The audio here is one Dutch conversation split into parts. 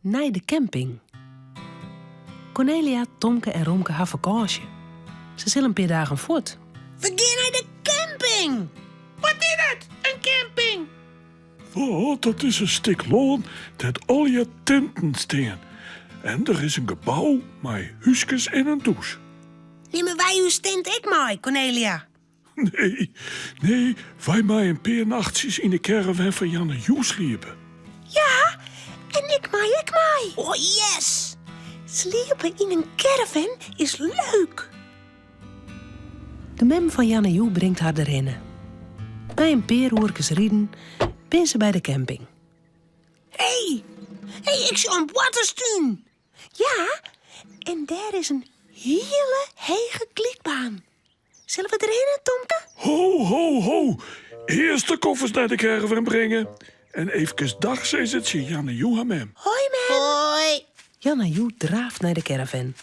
naar de camping. Cornelia, Tomke en Romke hebben vakantie. Ze zullen een paar dagen voort. We gaan naar de camping! Wat is het? Een camping? Oh, dat is een stuk loon dat al je tenten staan. En er is een gebouw met huisjes en een douche. Nemen wij uw tent ik mee, Cornelia? Nee, wij mij een paar nachtjes in de caravan van Janne Joes liepen. Ja, en ik mee. Oh, yes! Sliepen in een caravan is leuk. De mem van Janne Joe brengt haar erin. Bij een paar uurtjes rieden ben ze bij de camping. Hey, ik zie een waterstuin. Ja, en daar is een hele hege klietbaan. Zullen we erin, Tomke? Ho. Eerst de koffers naar de caravan brengen. En even dag zei het je Janne Joe aan mem. Hoi, man. Hoi. Janne Joe draaft naar de caravan.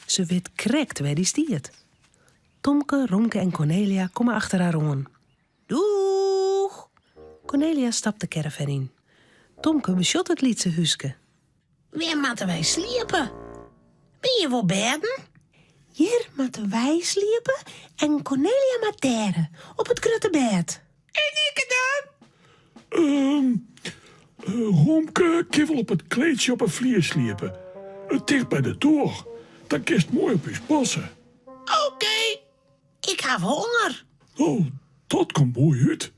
Ze weet krekt waar die stiert. Tomke, Romke en Cornelia komen achter haar aan. Doeg. Cornelia stapt de caravan in. Tomke beschot het lietse huske. Waar moeten wij sliepen? Ben je voor bedden? Hier moeten wij sliepen en Cornelia moet daar, op het grote bed. En ik dan? Romke kibbel op het kleedje op een vlier sliepen. Dicht bij de deur. Dan kist mooi op je passen. Oké. Ik heb honger. Oh, dat komt mooi uit.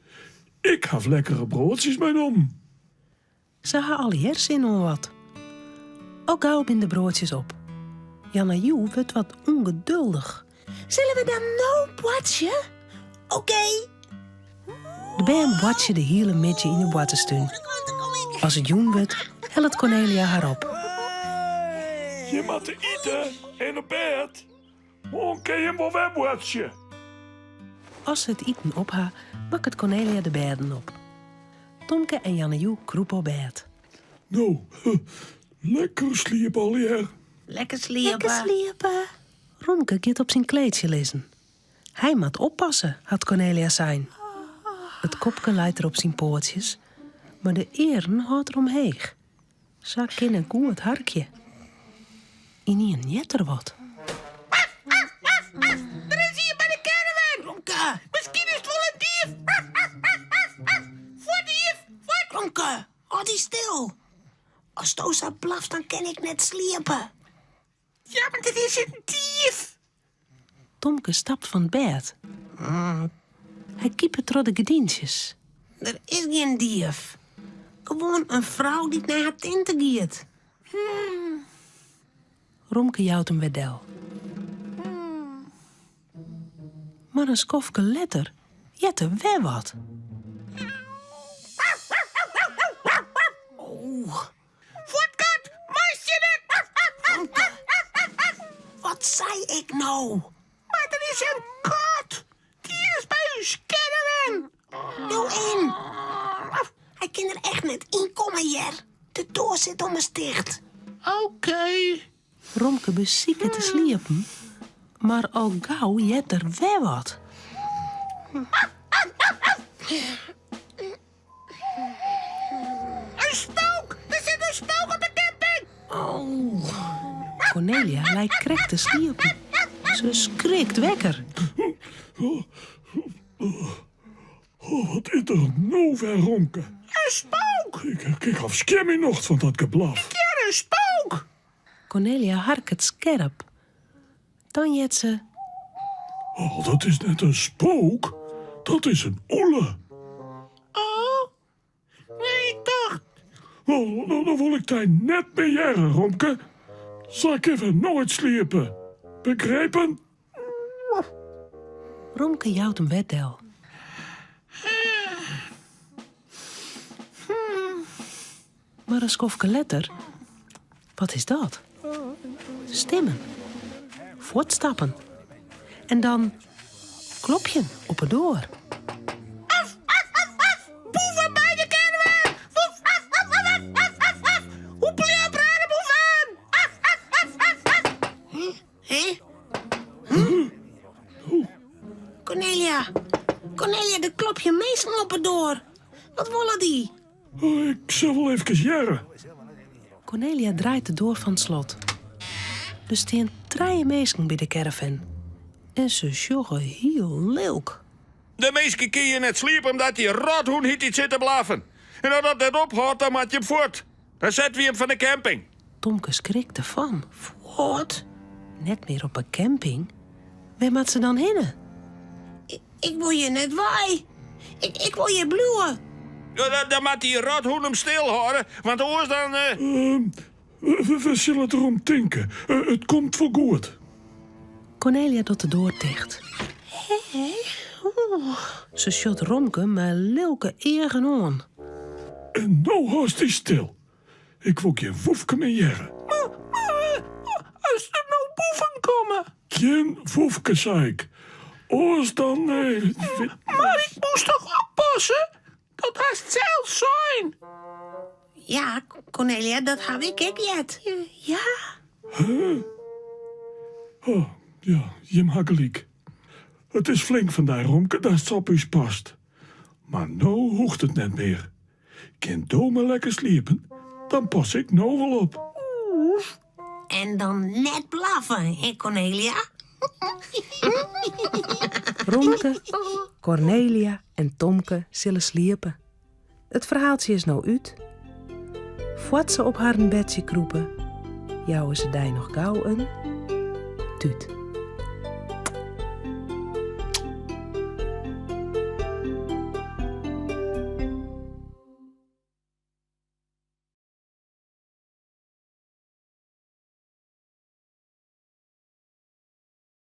Ik heb lekkere broodjes om. Ze hadden al hier zin om wat. Ook gauw bin de broodjes op. Janne Joe werd wat ongeduldig. Zullen we dan nou watchen? Oké. De band watje de hele midje in de waterstuin. Als het joen werd, helpt Cornelia haar op. Je moet eten en op bed. Hoe kan je maar webwatchen? Als ze het eten opha, bakkert Cornelia de bedden op. Tomke en Janne Joe kroepen op bed. Nou, lekker sliep al hier. Lekker sliepen. Romke gaat op zijn kleedje lezen. Hij moet oppassen, had Cornelia zijn. Het kopje leidt er op zijn pootjes, maar de eren houdt er omheen. Zak in een koe het harkje. In een jet er wat. Er is hier bij de caravan. Romke. Misschien is het wel een dief. Voor dief. Romke, houd die stil. Als Tosa blaft, dan kan ik net sliepen. Ja, maar dit is een dief. Tomke stapt van het bed. Hij kiepert door de gedientjes. Er is geen dief. Gewoon een vrouw die naar haar tenten gaat. Romke jouwt hem weer del. Maar een skofke letter, jette weer wat. Voortkat, meisje! Wat zei ik nou? Maar er is een kat. Die is bij uw caravan. Doe in. Hij kan er echt net in komen hier. De deur zit om ons dicht. Oké. Romke bezieken te sliepen, maar al gauw jet er weer wat. Een spook. Er zit een spook op de camping. Cornelia lijkt krek te sliepen. Ze schrikt wekker. Oh, wat is er nou weer, Romke? Een spook. Ik had scherming nog van dat geblaf. Ja, een spook. Cornelia harket scherp. Dan jet ze. Oh, dat is net een spook. Dat is een olle. Oh. Nee, toch. Oh, dan wil ik daar net bij jaren, Romke. Zal ik even nooit sliepen? Begrepen? Romke jouwt hem weddel. Maar een skofke letter, wat is dat? Stemmen. Voortstappen. En dan klopje op het door. Boeven bij de caravan. Hoepelje op rare boeven. Hé? Cornelia, de klopje meestal op het door. Wat willen die? Oh, ik zal wel even jaren. Cornelia draait de door van het slot. Er staan 3 mensen bij de caravan. En ze sjoggen heel leuk. De meesten kun je net sliepen omdat die rothoen hier iets zit te blaffen. En als dat net ophoudt, dan moet je hem voort. Dan zetten we hem van de camping. Tomke schrikt ervan. Wat? Net meer op een camping? Waar moet ze dan heen? Ik wil je net waai. Ik wil je bluwen. Ja, dan moet die rothoen hem stilhouden, want anders dan... We zullen erom denken. Het komt voor goed. Cornelia doet de deur dicht. Ze sjot Romke maar leuke eigen aan. En nou haast hij stil. Ik wil geen woefke meer jaren. Als er nou boeven komen. Geen woefke, zei ik. Oors dan... Maar ik moest toch oppassen? Dat haast zelf zijn. Ja, Cornelia, dat heb ik net. Ja. Oh, ja, je mag gelijk. Het is flink vandaag, Romke, dat het op u past. Maar nou hoeft het net meer. Kind dome lekker sliepen, dan pas ik nou wel op. En dan net blaffen, hè, Cornelia? Romke, Cornelia en Tomke zullen sliepen. Het verhaaltje is nou uit. Voordat ze op haar bedje kroepen, jouwen ze daar nog gauw een tuut.